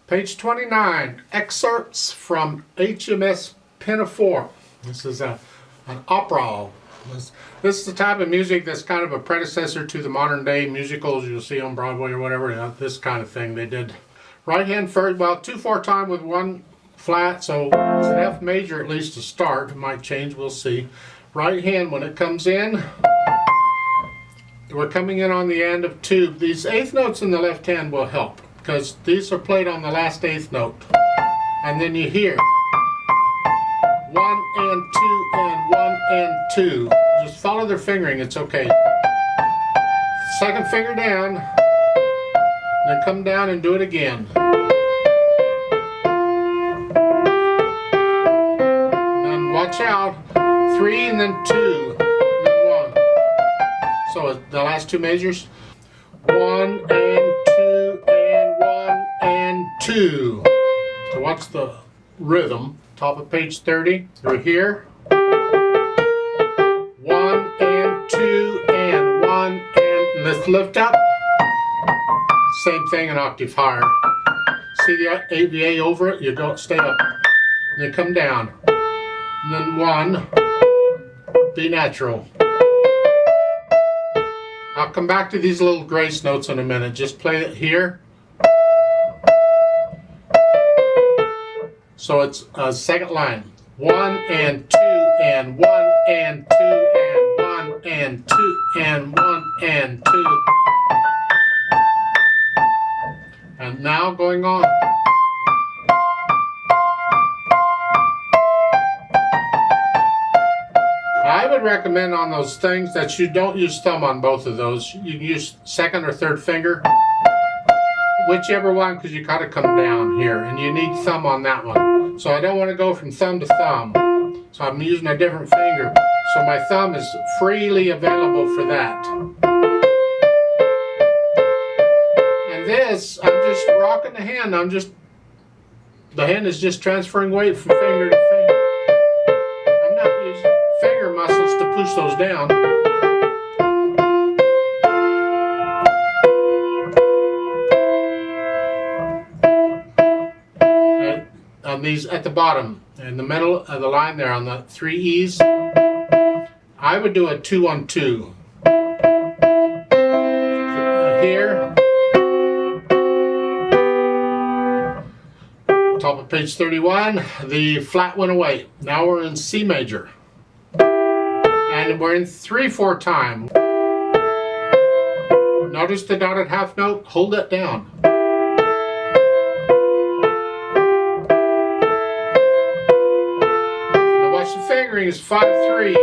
Page 29, excerpts from H.M.S. Pinafore. This is an opera. This is the type of music that's kind of a predecessor to the modern day musicals you'll see on Broadway or whatever. This kind of thing they did. Right hand first, well, 2/4 time with one flat, so it's an F major at least to start. It might change, we'll see. Right hand when it comes in, we're coming in on the end of two. These eighth notes in the left hand will help, because these are played on the last eighth note. And then you hear 1 and 2 and 1 and 2. Just follow their fingering, it's okay. Second finger down, then come down and do it again. And then watch out, 3 and then 2, and then 1. So the last two measures, 1 and 2 and 1 and 2. So watch the rhythm. Top of page 30. Through here. 1 and 2 and 1 and let's lift up. Same thing an octave higher. See the A over it? You go stay up. And then come down. And then 1. B natural. I'll come back to these little grace notes in a minute. Just play it here. So it's a second line. 1 and 2 and 1 and 2 and 1 and 2 and 1 and 2. And now going on. I would recommend on those things that you don't use thumb on both of those. You can use second or third finger. Whichever one, because you gotta come down here and you need thumb on that one. So I don't want to go from thumb to thumb. So I'm using a different finger. So my thumb is freely available for that. And this, I'm just rocking the hand. The hand is just transferring weight from finger to finger. I'm not using finger muscles to push those down. On these at the bottom, in the middle of the line there on the 3 E's, I would do a 2-on-2. Here, top of page 31, the flat went away. Now we're in C major. And we're in 3/4 time. Notice the dotted half note, hold that down. The fingering is 5/3.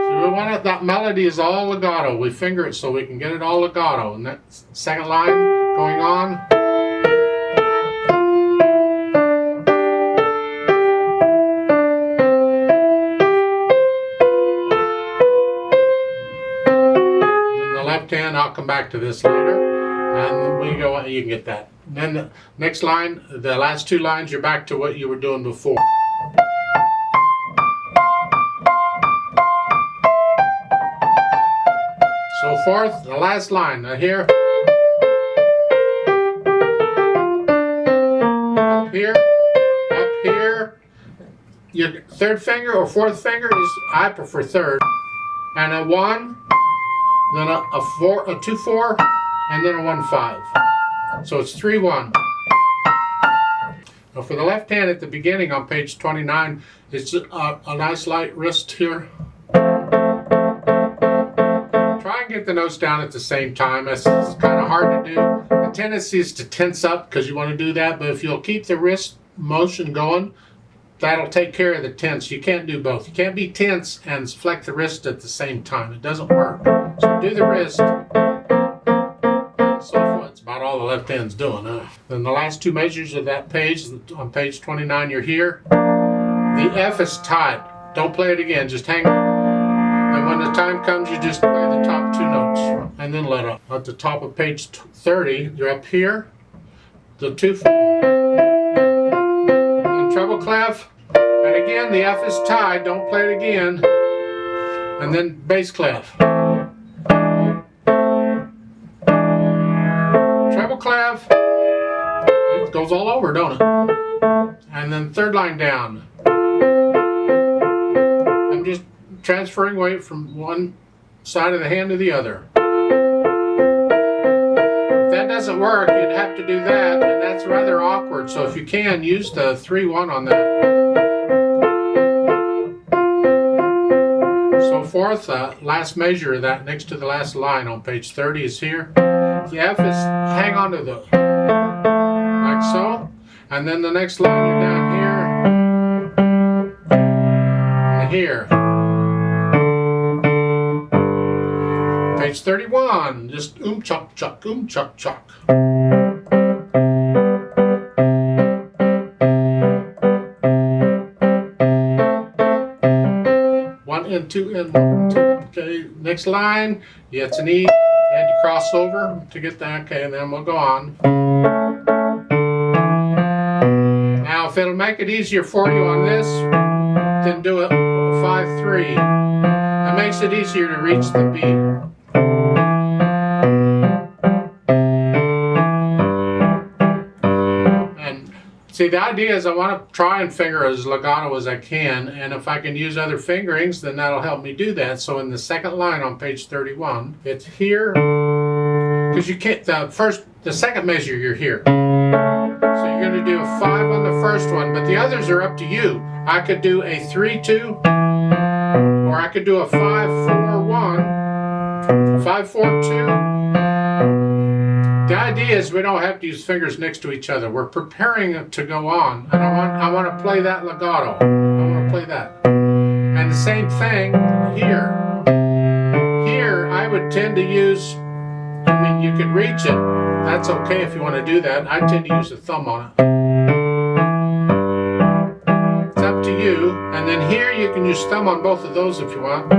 So we want it, that melody is all legato. We finger it so we can get it all legato. And that second line going on. Then the left hand, I'll come back to this later. And we go, you can get that. And then the next line, the last two lines, you're back to what you were doing before. So fourth, the last line. Now here, up here. Your third finger or fourth finger is, I prefer third. And a 1, then a 2/4, and then a 1/5. So it's 3/1. Now for the left hand at the beginning on page 29, it's a nice light wrist here. Try and get the notes down at the same time. It's kind of hard to do. The tendency is to tense up because you want to do that, but if you'll keep the wrist motion going, that'll take care of the tense. You can't do both. You can't be tense and flex the wrist at the same time. It doesn't work. So do the wrist. So forth. It's about all the left hand's doing. Then the last two measures of that page, on page 29, you're here. The F is tied. Don't play it again. Just hang. And when the time comes, you just play the top two notes and then let up. At the top of page 30, you're up here. The 2/4. And treble clef. And again, the F is tied. Don't play it again. And then bass clef. Treble clef. goes all over, don't it? And then third line down. I'm just transferring weight from one side of the hand to the other. If that doesn't work, you'd have to do that, and that's rather awkward. So if you can, use the 3-1 on that. So fourth, last measure of that next to the last line on page 30 is here. The F is hang on to the, like so, and then the next line you're down here, and here. Page 31, just chuck chuck, chuck chuck. 1 and 2 and 1, 2. Okay, next line, yeah, it's an E. You had to cross over to get that. Okay, and then we'll go on. Now, if it'll make it easier for you on this, then do it 5-3. It makes it easier to reach the beat. See, the idea is I want to try and finger as legato as I can, and if I can use other fingerings, then that'll help me do that. So in the second line on page 31, it's here, because you can't, the second measure, you're here. So you're going to do a 5 on the first one, but the others are up to you. I could do a 3-2, or I could do a 5-4-1, 5-4-2. The idea is we don't have to use fingers next to each other. We're preparing to go on, and I want to play that legato. I want to play that. And the same thing here. Here, I would tend to use, I mean, you could reach it. That's okay if you want to do that. I tend to use a thumb on it. It's up to you. And then here, you can use thumb on both of those if you want.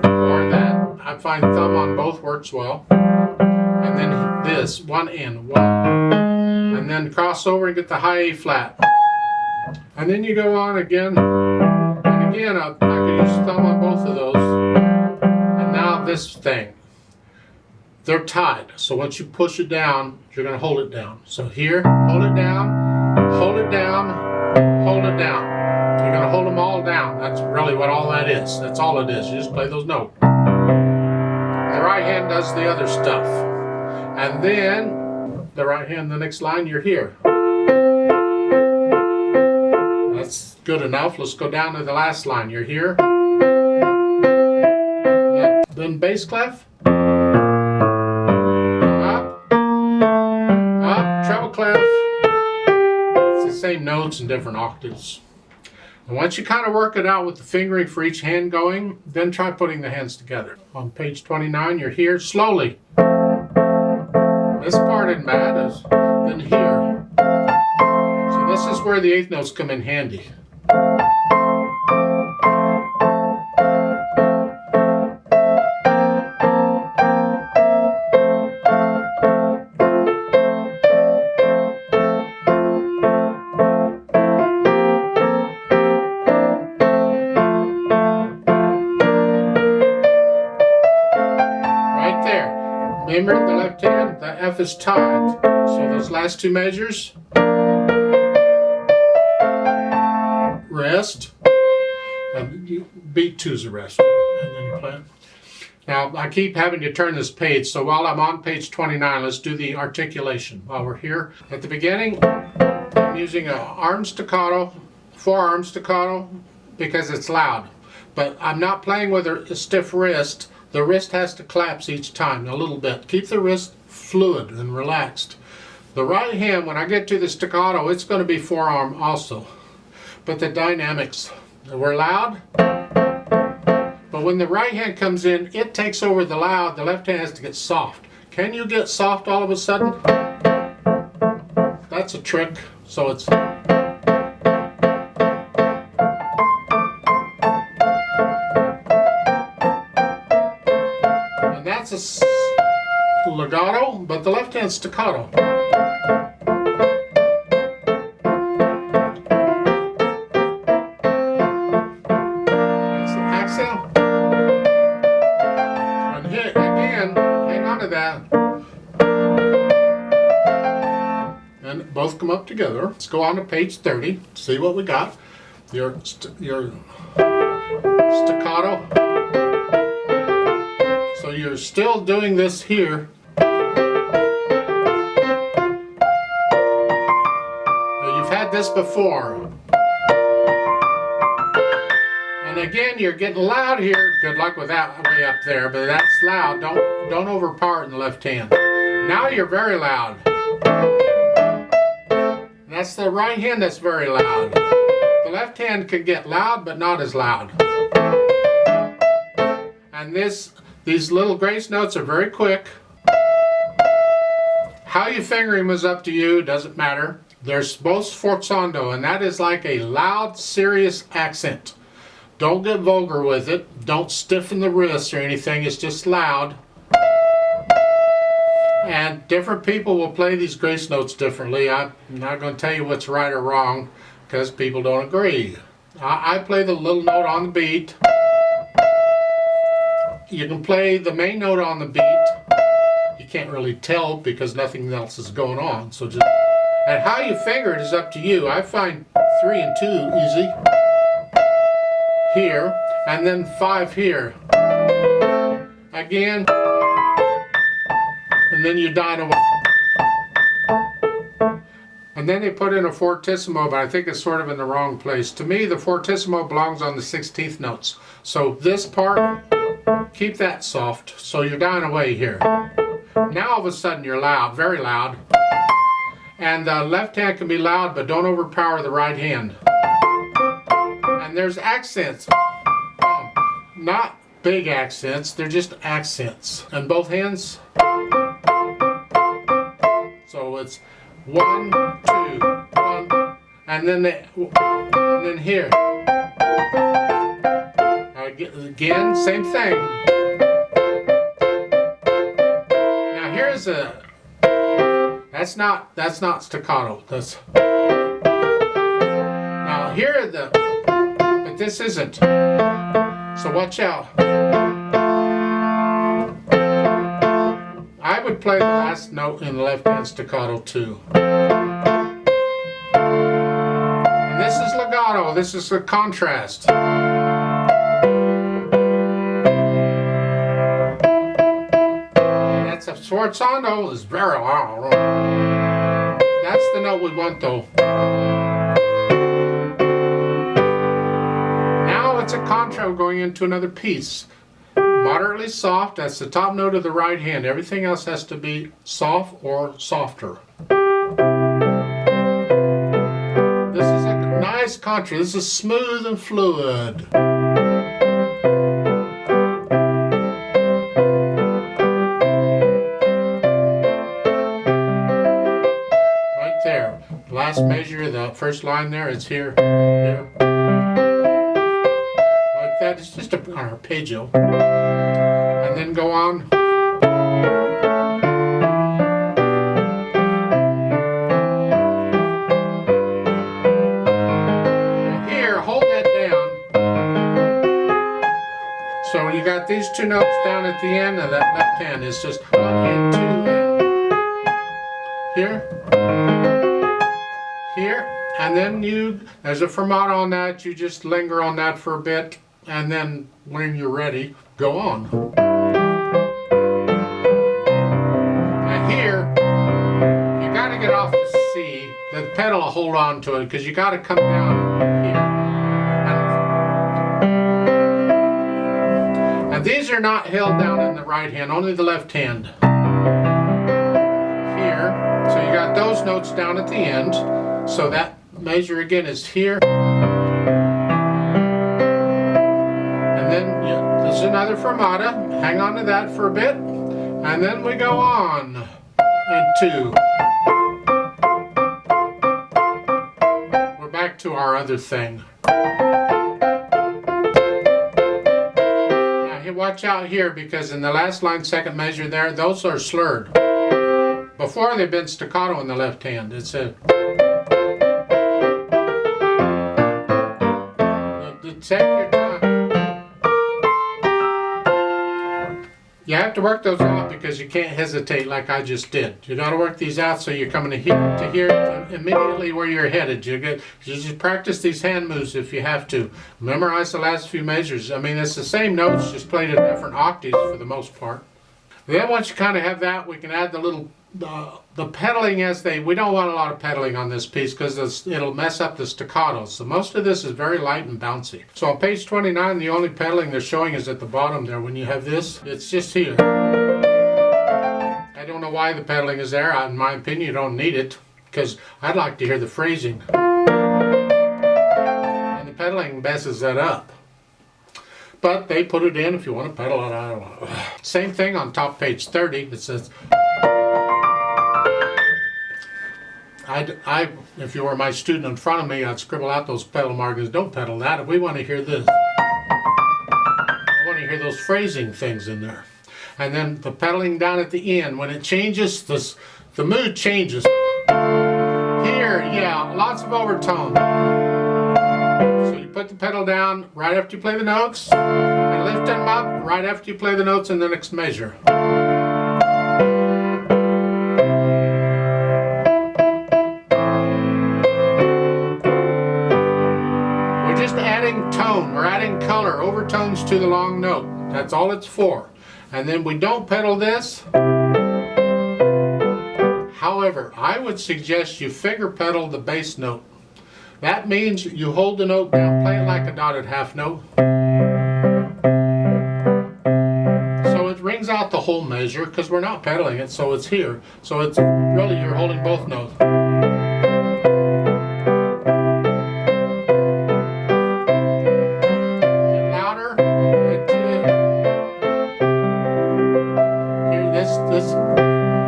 Or that. I find thumb on both works well. And then this, 1 and 1. And then cross over and get the high A flat. And then you go on again. And again, I could use thumb on both of those. And now this thing. They're tied. So once you push it down, you're going to hold it down. So here, hold it down, hold it down, hold it down. You're going to hold them all down. That's really what all that is. That's all it is. You just play those notes. The right hand does the other stuff. And then, the right hand, the next line, you're here. That's good enough. Let's go down to the last line. You're here. Yep. Then bass clef. Up. Up. Treble clef. It's the same notes in different octaves. And once you kind of work it out with the fingering for each hand going, then try putting the hands together. On page 29, you're here. Slowly. This part isn't bad, then here. So this is where the eighth notes come in handy. Right there. Remember the left hand? The F is tied. So those last two measures, rest, and beat 2's a rest, and then you play it. Now I keep having to turn this page, so while I'm on page 29, let's do the articulation. While we're here, at the beginning, I'm using an arm staccato, forearm staccato, because it's loud. But I'm not playing with a stiff wrist. The wrist has to collapse each time a little bit. Keep the wrist fluid and relaxed. The right hand, when I get to the staccato, it's going to be forearm also. But the dynamics, we're loud. But when the right hand comes in, it takes over the loud. The left hand has to get soft. Can you get soft all of a sudden? That's a trick. So it's... That's a legato, but the left hand staccato. That's the exhale. And here again, hang on to that. both come up together. Let's go on to page 30, see what we got. Your staccato. So you're still doing this here. You've had this before. And again, you're getting loud here. Good luck with that way up there, but that's loud. Don't overpower it in the left hand. Now you're very loud. That's the right hand that's very loud. The left hand can get loud, but not as loud. And these little grace notes are very quick. How you finger them is up to you, doesn't matter. There's both sforzando, and that is like a loud, serious accent. Don't get vulgar with it. Don't stiffen the wrists or anything. It's just loud. And different people will play these grace notes differently. I'm not going to tell you what's right or wrong because people don't agree. I play the little note on the beat. You can play the main note on the beat. You can't really tell because nothing else is going on. So just, and how you finger it is up to you. I find 3 and 2 easy. Here, and then 5 here. Again. And then you dine away. And then they put in a fortissimo, but I think it's sort of in the wrong place. To me, the fortissimo belongs on the 16th notes. So this part, keep that soft, so you're dine away here. Now all of a sudden you're loud, very loud. And the left hand can be loud, but don't overpower the right hand. And there's accents. Not big accents, they're just accents. And both hands. So it's 1, 2, 1, and then here. Again, same thing. Now here's that's not staccato. Now here but this isn't. So watch out. I would play the last note in the left hand staccato too. And this is legato, this is a contrast. That's a sforzando, is very loud. That's the note we want though. Now it's a contra going into another piece. Moderately soft, that's the top note of the right hand. Everything else has to be soft or softer. This is a nice contra. This is smooth and fluid. Right there. Last measure, the first line there, it's here. Here. Like that. It's just an arpeggio. And then go on. And here, hold that down. So you got these 2 notes down at the end, and that left hand is just 1 and 2 and here, here, and then there's a fermata on that. You just linger on that for a bit, and then when you're ready, go on. Get off the C, the pedal will hold on to it because you got to come down here. And these are not held down in the right hand, only the left hand. Here, so you got those notes down at the end. So that measure again is here. And then there's another fermata. Hang on to that for a bit. And then we go on. And 2. Back to our other thing. Now watch out here because in the last line, second measure there, those are slurred. Before they've been staccato in the left hand. It's a take your time. You have to work those out because you can't hesitate like I just did. You got to work these out so you're coming to hear immediately where you're headed. You just practice these hand moves if you have to. Memorize the last few measures. I mean, it's the same notes, just played in different octaves for the most part. Then once you kind of have that, we can add the little the pedaling we don't want a lot of pedaling on this piece because it'll mess up the staccato. So most of this is very light and bouncy. So on page 29, the only pedaling they're showing is at the bottom there. When you have this, it's just here. I don't know why the pedaling is there. In my opinion, you don't need it because I'd like to hear the phrasing. And the pedaling messes that up. But they put it in if you want to pedal it. I don't know. Same thing on top page 30. It says, if you were my student in front of me, I'd scribble out those pedal markers. Don't pedal that. We want to hear this. I want to hear those phrasing things in there. And then the pedaling down at the end. When it changes, the mood changes. Here, yeah, lots of overtone. So you put the pedal down right after you play the notes, and lift them up right after you play the notes in the next measure. Tone. We're adding color, overtones to the long note. That's all it's for. And then we don't pedal this. However, I would suggest you finger pedal the bass note. That means you hold the note down, play it like a dotted half note. So it rings out the whole measure because we're not pedaling it, so it's here. So it's really, you're holding both notes.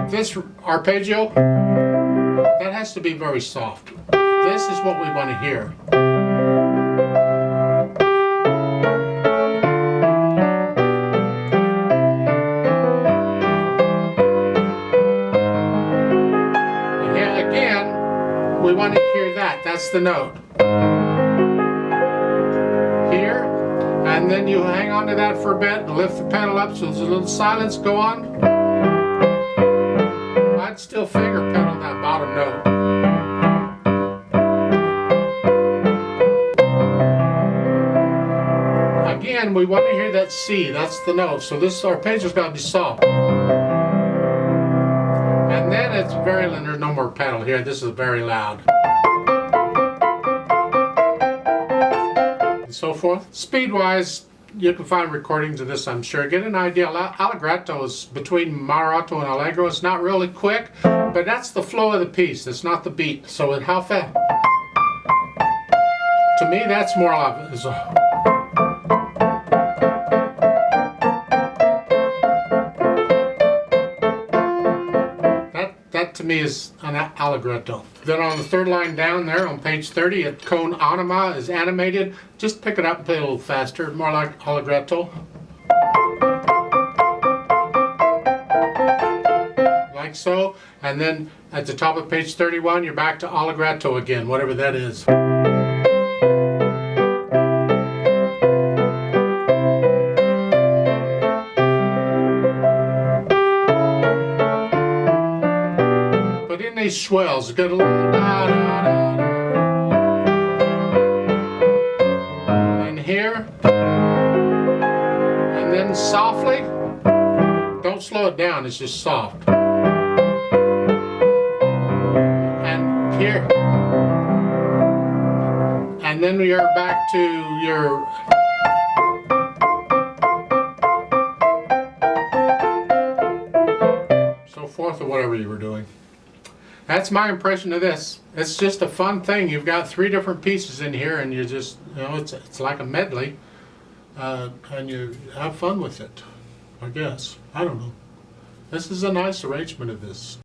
This arpeggio, that has to be very soft. This is what we want to hear. Again, we want to hear that. That's the note. Here, and then you hang on to that for a bit and lift the pedal up so there's a little silence go on. I'd still finger pedal that bottom note. Again, we want to hear that C, that's the note. So this arpeggio's got to be soft. And then it's very, there's no more pedal here, this is very loud. And so forth. Speed-wise, you can find recordings of this, I'm sure. Get an idea. Allegretto is between moderato and allegro. It's not really quick, but that's the flow of the piece. It's not the beat. So how fast? To me, that's more like it. That to me is an allegretto. Then on the third line down there on page 30, a cone anima is animated. Just pick it up and play a little faster, more like allegretto. Like so. And then at the top of page 31, you're back to allegretto again, whatever that is. These swells, got a little da, da, da, da. And here, and then softly, don't slow it down, it's just soft. And here, and then we are back to your so forth, or whatever you were doing. That's my impression of this. It's just a fun thing. You've got 3 different pieces in here, and you just, it's like a medley, and you have fun with it, I guess. I don't know. This is a nice arrangement of this.